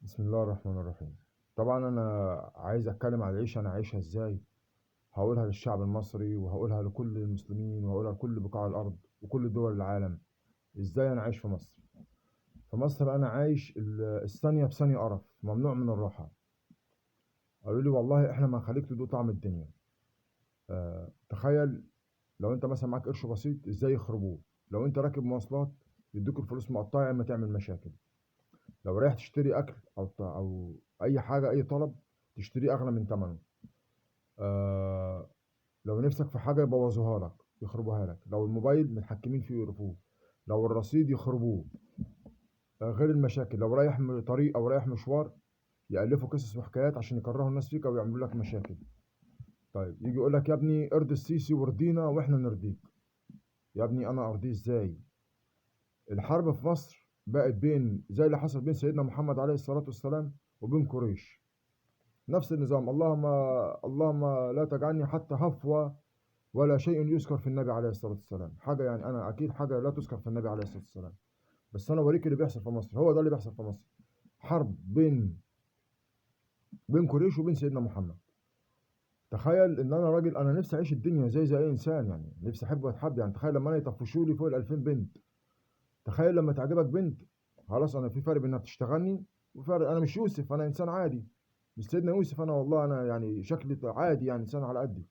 بسم الله الرحمن الرحيم. طبعا انا عايز اتكلم عن العيشه، انا عايشها ازاي. هقولها للشعب المصري وهقولها لكل المسلمين وهقولها لكل بقاع الارض وكل دول العالم. ازاي انا عايش في مصر؟ في مصر انا عايش الثانيه بثانيه قرف، ممنوع من الراحه. قالوا لي والله احنا ما هنخليك تدوق طعم الدنيا. تخيل، لو انت مثلا معاك قرش بسيط ازاي يخربوه. لو انت راكب مواصلات يدوك الفلوس مقطعه، يا اما تعمل مشاكل. لو رايح تشتري اكل او اي حاجه، اي طلب تشتريه اغلى من ثمنه. آه لو نفسك في حاجة يبوظوها لك، يخربوها لك. لو الموبايل متحكمين فيه يقرفوه. لو الرصيد يخربوه. غير المشاكل، لو رايح طريق أو رايح مشوار يألفوا قصص وحكايات عشان يكرهوا الناس فيك أو يعملوا لك مشاكل. طيب يجي يقول لك يا ابني ارضي السيسي وارضينا واحنا نرضيك. يا ابني أنا أرضيه إزاي؟ الحرب في مصر بقت بين، زي اللي حصل بين سيدنا محمد عليه الصلاة والسلام وبين قريش. نفس النظام. اللهم لا تجعلني حتى هفوة ولا شيء يذكر في النبي عليه الصلاة والسلام. حاجة يعني أنا أكيد حاجة لا تذكر في النبي عليه الصلاة والسلام. بس أنا أوريك اللي بيحصل في مصر، هو ده اللي بيحصل في مصر. حرب بين قريش وبين سيدنا محمد. تخيل إن أنا راجل، أنا نفسي أعيش الدنيا زي أي إنسان، يعني نفسي أحب وأتحب. يعني تخيل لما أنا يطفشوا لي فوق ال 2000 بنت. تخيل لما تعجبك بنت. خلاص أنا في فرق بين إنها بتشتغلني وفرق. أنا مش يوسف، أنا إنسان عادي. مش سيدنا يوسف، أنا والله أنا يعني شكلي عادي، يعني إنسان على قدي.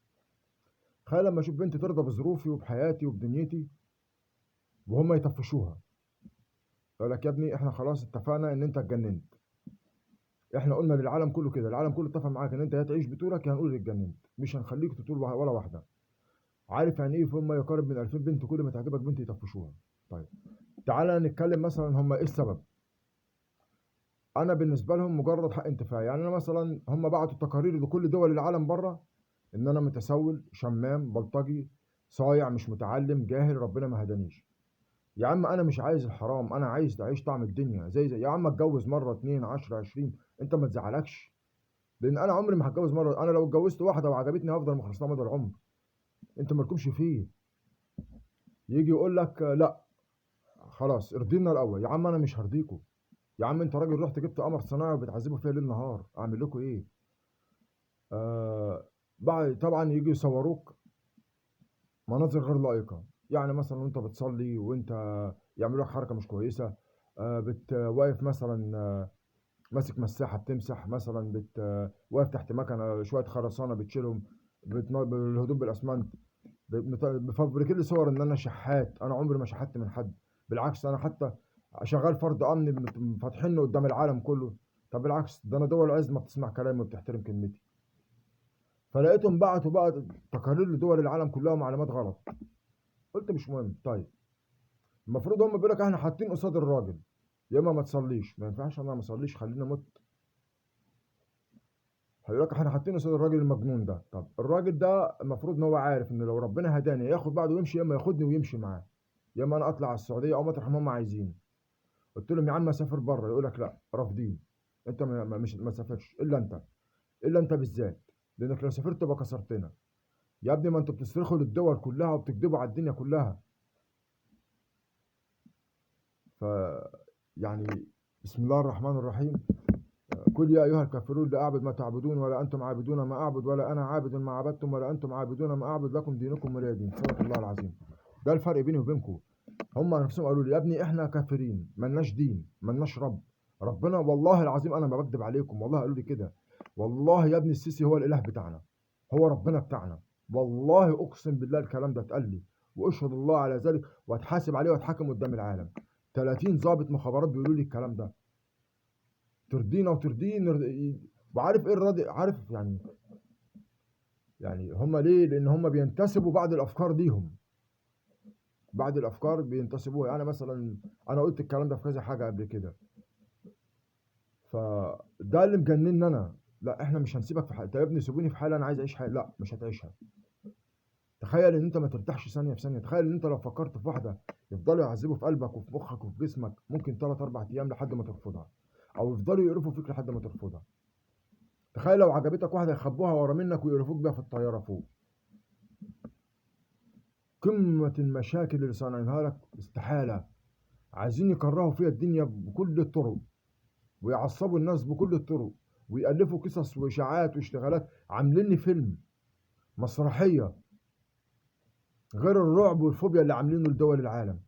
تخيل لما أشوف بنت ترضى بظروفي وبحياتي وبدنيتي وهم يطفشوها. يقول لك يا ابني احنا خلاص اتفقنا ان انت اتجننت. احنا قلنا للعالم كله كده، العالم كله اتفق معاك ان انت يا تعيش بطولك يا هنقول اتجننت، مش هنخليك تطول ولا واحده. عارف يعني ايه؟ فهم يقارب من 2000 بنت كل ما تعجبك بنت يطفشوها. طيب تعالى نتكلم مثلا هم ايه السبب. انا بالنسبه لهم مجرد حق انتفاعي. يعني انا مثلا هم بعتوا تقارير لكل دول العالم بره ان انا متسول شمام بلطجي صايع مش متعلم جاهل ربنا ما هدانيش. يا عم انا مش عايز الحرام، انا عايز اعيش طعم الدنيا زي يا عم اتجوز مره اتنين 10 20. انت ما تزعلكش. لان انا عمري ما هتجوز مره. انا لو اتجوزت واحده وعجبتني هفضل مخلص لها مدى العمر. انت مالكمش فيه. يجي يقول لك لا خلاص ارضينا الاول. يا عم انا مش هرضيكوا. يا عم انت راجل رحت جبت قمر صناعي وبتعذبوا فيها ليل نهار، اعمل لكم ايه؟ بعد طبعا يجي يصوروك مناظر غير لائقه. يعني مثلا وانت بتصلي وانت يعملوا لك حركه مش كويسه. واقف مثلا ماسك مساحه بتمسح مثلا واقف تحت مكنه شويه خرسانه بتشيلهم بالهدوم بالاسمنت. مفبركين لي صور ان انا شحات. انا عمري ما شحت من حد. بالعكس انا حتى شغال فرد امن فاتحينه قدام العالم كله. طب بالعكس ده انا دول عز ما بتسمع كلامي وبتحترم كلمتي. فلقيتهم بعتوا بقى تقارير لدول العالم كلها معلومات غلط. قلت مش مهم. طيب المفروض هم بيقول لك احنا حاطين قصاد الراجل يا اما ما تصليش. ما ينفعش انا ما اصليش خليني اموت. هيقول لك احنا حاطين قصاد الراجل المجنون ده. طب الراجل ده المفروض ان هو عارف ان لو ربنا هداني ياخد بعضه ويمشي، يا اما ياخدني ويمشي معاه، يا اما انا اطلع على السعوديه او مطرح ما هم عايزين. قلت لهم يا عم اسافر بره. يقول لك لا رافضين. انت مش ما تسافرش الا انت. الا انت بالذات. لانك لو سافرت تبقى كسرتنا. يا ابني ما انتوا بتصرخوا للدول كلها وبتكذبوا على الدنيا كلها. ف يعني بسم الله الرحمن الرحيم. قل يا ايها الكافرون لا اعبد ما تعبدون ولا انتم عابدون ما اعبد ولا انا عابد ما عبدتم ولا انتم عابدون ما اعبد لكم دينكم ولي دين. صدق الله العظيم. ده الفرق بيني وبينكم. هم نفسهم قالوا لي يا ابني احنا كافرين ملناش دين ملناش رب. ربنا والله العظيم انا ما بكذب عليكم، والله قالوا لي كده. والله يا ابني السيسي هو الاله بتاعنا. هو ربنا بتاعنا. والله اقسم بالله الكلام ده اتقال لي. واشهد الله على ذلك واتحاسب عليه واتحاكم قدام العالم. 30 ضابط مخابرات بيقولوا لي الكلام ده. ترضينا وترضيه وعارف ايه الراضي؟ عارف يعني. يعني هم ليه؟ لان هم بينتسبوا بعض الافكار ليهم. بعض الافكار بينتسبوها. يعني مثلا انا قلت الكلام ده في كذا حاجه قبل كده. فده اللي مجنني انا. لا احنا مش هنسيبك في حالك. طب يا ابني سيبوني في حالي، انا عايز اعيش حالي. لا مش هتعيشها. تخيل ان انت ما ترتاحش ثانيه في ثانيه. تخيل ان انت لو فكرت في واحده يفضلوا يعذبوا في قلبك وفي مخك وفي جسمك ممكن 3 4 ايام لحد ما ترفضها. او يفضلوا يقرفوا فيك لحد ما ترفضها. تخيل لو عجبتك واحده يخبوها ورا منك ويقرفوك بيها في الطياره فوق. قمه المشاكل اللي صانعينها لك استحاله. عايزين يكرهوا فيها الدنيا بكل الطرق. ويعصبوا الناس بكل الطرق، ويألفوا قصص وإشاعات واشتغالات، عاملين لي فيلم، مسرحية، غير الرعب والفوبيا اللي عاملينه لدول العالم.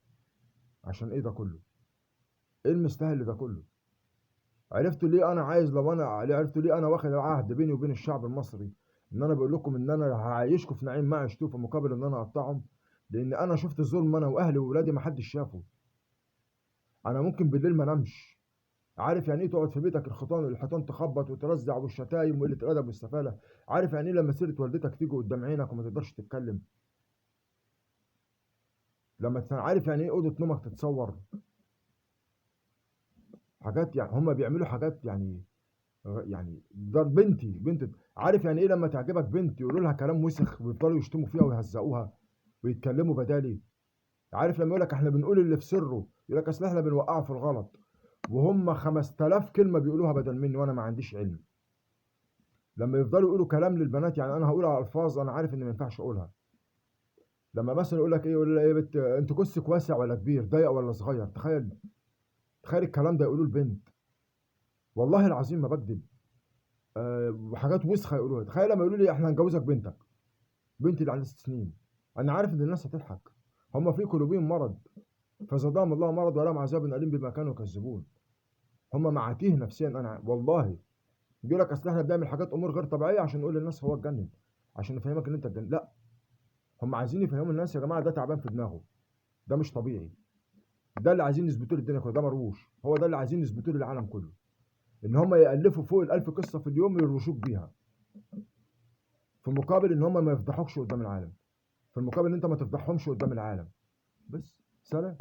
عشان ايه ده كله؟ ايه المستاهل ده كله؟ عرفتوا ليه انا عايز، لو انا عرفتوا ليه انا واخد عهد بيني وبين الشعب المصري ان انا بقول لكم ان انا هعيشكم في نعيم ما عشتوه في مقابل ان انا اقطعهم؟ لان انا شفت الظلم انا واهلي واولادي ما حدش شافه. انا ممكن بالليل ما انامش. عارف يعني ايه تقعد في بيتك الحيطان تخبط وترزع والشتايم وقله الادب والسفاله؟ عارف يعني ايه لما سيره والدتك تيجي قدام عينك وما تقدرش تتكلم؟ عارف يعني ايه اوضه نومك تتصور؟ حاجات يعني هم بيعملوا حاجات يعني. يعني ده بنت. عارف يعني ايه لما تعجبك بنت يقولوا لها كلام وسخ ويفضلوا يشتموا فيها ويهزقوها ويتكلموا بدالي؟ عارف لما يقول لك احنا بنقول اللي في سره، يقول لك اصل احنا بنوقعه في الغلط، وهم 5000 كلمه بيقولوها بدل مني وانا ما عنديش علم. لما يفضلوا يقولوا كلام للبنات، يعني انا هقول على الفاظ انا عارف ان ما ينفعش اقولها. لما مثلا يقول لك ايه، يقول لها ايه بت انت كسك واسع ولا كبير، ضيق ولا صغير؟ تخيل. تخيل الكلام ده يقولوه البنت. والله العظيم ما بكذب. وحاجات وسخه يقولوها. تخيل لما يقولوا لي احنا هنجوزك بنتك، بنتي اللي عندها 6 سنين. انا عارف ان الناس هتضحك. هم في قلوبهم مرض، فزادهم الله مرض ولهم عذاب اليم بما كانوا يكذبون. هم معاتيه نفسيا انا والله. بيقول لك اصل احنا بنعمل حاجات امور غير طبيعيه عشان نقول للناس هو اتجنن، عشان نفهمك ان انت اتجنن. لا، هم عايزين يفهموا الناس يا جماعه ده تعبان في دماغه، ده مش طبيعي. ده اللي عايزين يثبتوا للدنيا كلها، ده مروش. هو ده اللي عايزين يثبتوا للعالم كله، ان هم يالفوا فوق ال1000 قصه في اليوم يرشوك بيها، في مقابل ان هم ما يفضحوكش قدام العالم، في المقابل ان انت ما تفضحهمش قدام العالم. بس سلام.